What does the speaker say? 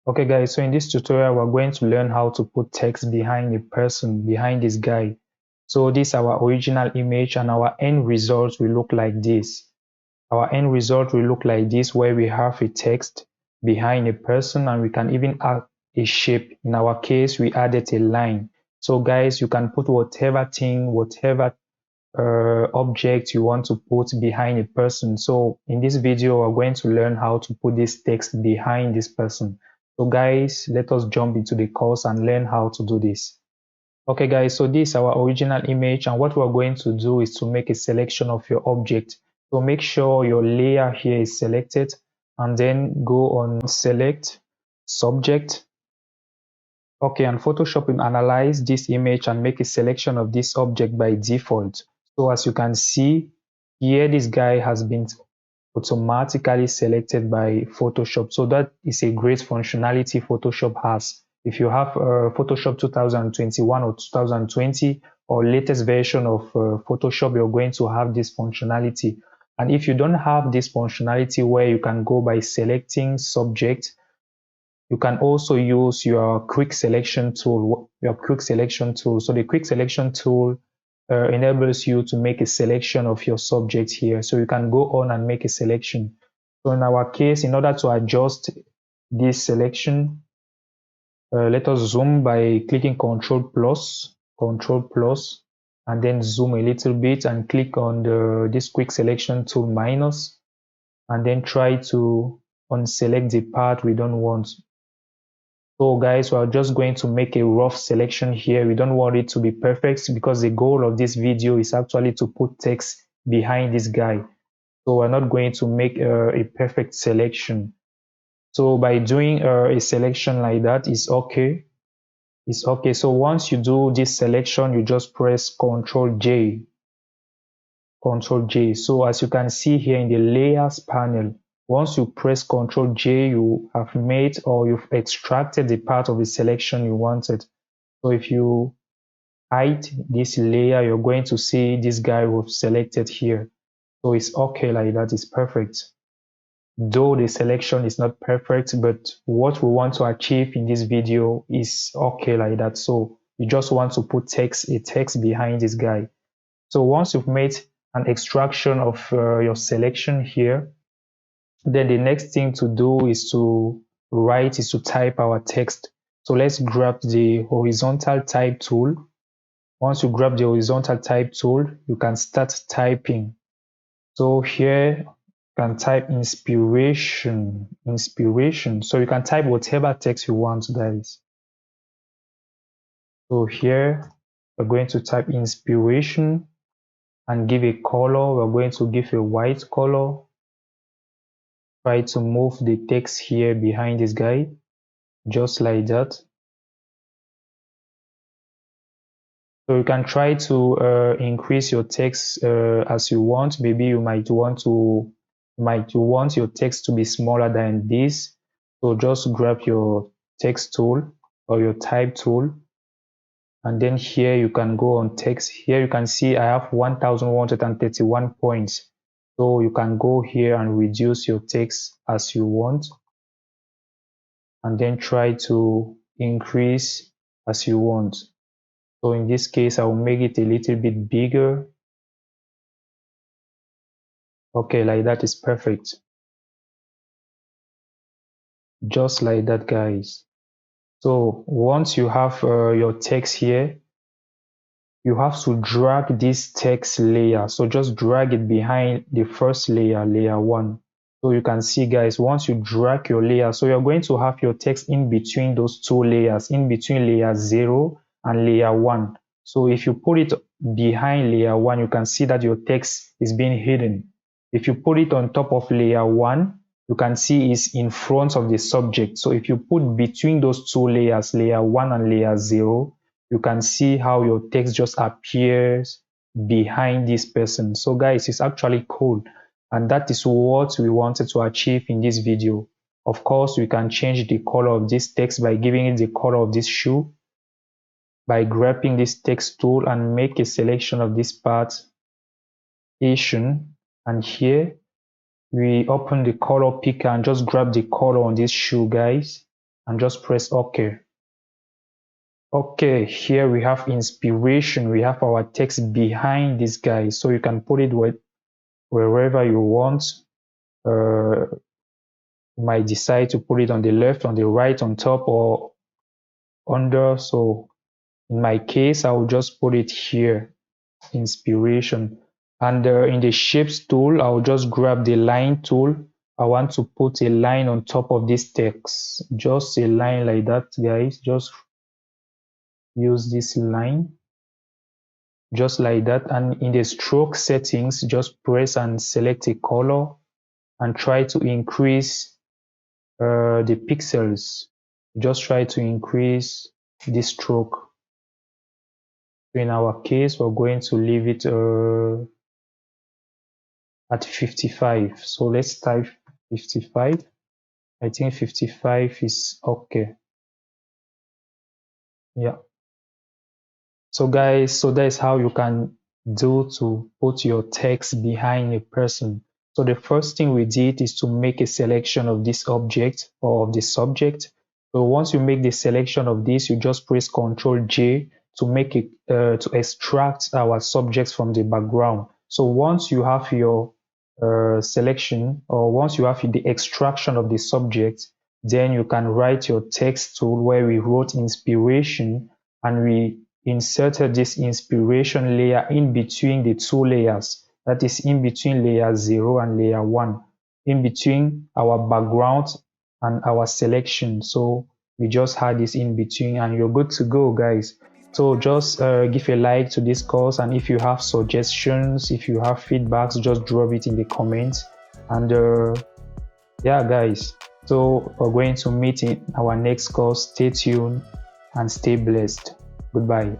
Okay guys, so in this tutorial we're going to learn how to put text behind a person, behind this guy. So this is our original image and our end result will look like this. Our end result will look like this, where we have a text behind a person and we can even add a shape. In our case, we added a line. So guys, you can put whatever thing, whatever object you want to put behind a person. So in this video, we're going to learn how to put this text behind this person. So guys, let us jump into the course and learn how to do this. Okay guys, so this is our original image, and what we're going to do is to make a selection of your object. So make sure your layer here is selected and then go on select subject. Okay, and Photoshop will analyze this image and make a selection of this object by default. So as you can see here, this guy has been automatically selected by Photoshop. So that is a great functionality Photoshop has. If you have Photoshop 2021 or 2020 or latest version of Photoshop, you're going to have this functionality. And if you don't have this functionality where you can go by selecting subject, you can also use your quick selection tool. So the quick selection tool enables you to make a selection of your subject here. So you can go on and make a selection. So in our case, in order to adjust this selection, let us zoom by clicking Control plus, and then zoom a little bit and click on this quick selection tool minus, and then try to unselect the part we don't want. So guys, we are just going to make a rough selection here. We don't want it to be perfect because the goal of this video is actually to put text behind this guy. So we're not going to make a perfect selection. So by doing a selection like that is okay. It's okay. So once you do this selection, you just press Ctrl J. Ctrl J. So as you can see here in the layers panel, once you press Ctrl J, you have made or you've extracted the part of the selection you wanted. So if you hide this layer, you're going to see this guy we've selected here. So it's okay like that, it's perfect. Though the selection is not perfect, but what we want to achieve in this video is okay like that. So you just want to put a text behind this guy. So once you've made an extraction of your selection here, then the next thing to do is to type our text. So let's grab the horizontal type tool. Once you grab the horizontal type tool, you can start typing. So here you can type inspiration. So you can type whatever text you want, guys. So here we're going to type inspiration and give a color. We're going to give a white color. Try to move the text here behind this guy, just like that. So you can try to increase your text as you want. Maybe you might want your text to be smaller than this. So just grab your text tool or your type tool, and then here you can go on text. Here you can see I have 1131 points. So you can go here and reduce your text as you want, and then try to increase as you want. So in this case, I will make it a little bit bigger. Okay, like that is perfect. Just like that, guys. So once you have your text here, you have to drag this text layer. So just drag it behind the first layer, layer 1. So you can see, guys, once you drag your layer, so you're going to have your text in between those two layers, in between layer 0 and layer 1. So if you put it behind layer 1, you can see that your text is being hidden. If you put it on top of layer 1, you can see it's in front of the subject. So if you put between those two layers, layer 1 and layer 0, you can see how your text just appears behind this person. So guys, it's actually cool, and that is what we wanted to achieve in this video. Of course, we can change the color of this text by giving it the color of this shoe, by grabbing this text tool and make a selection of this part, Asian, and here we open the color picker and just grab the color on this shoe, guys, and just press OK. Okay, here we have inspiration. We have our text behind this guy, so you can put it wherever you want. You might decide to put it on the left, on the right, on top, or under. So in my case, I will just put it here, inspiration. And in the shapes tool, I'll just grab the line tool. I want to put a line on top of this text, just a line like that, guys. Just use this line, just like that. And in the stroke settings, just press and select a color and try to increase the pixels. Just try to increase the stroke. In our case, we're going to leave it at 55. So let's type 55. I think 55 is okay. Yeah. So guys, so that is how you can do to put your text behind a person. So the first thing we did is to make a selection of this object or of the subject. So once you make the selection of this, you just press Ctrl J to make it to extract our subjects from the background. So once you have your selection, or once you have the extraction of the subject, then you can write your text tool where we wrote inspiration, and we inserted this inspiration layer in between the two layers, that is in between layer 0 and layer 1, in between our background and our selection. So we just had this in between, and you're good to go, guys. So just give a like to this course, and if you have suggestions, if you have feedbacks, just drop it in the comments. And yeah, guys, so we're going to meet in our next course. Stay tuned and stay blessed. Goodbye.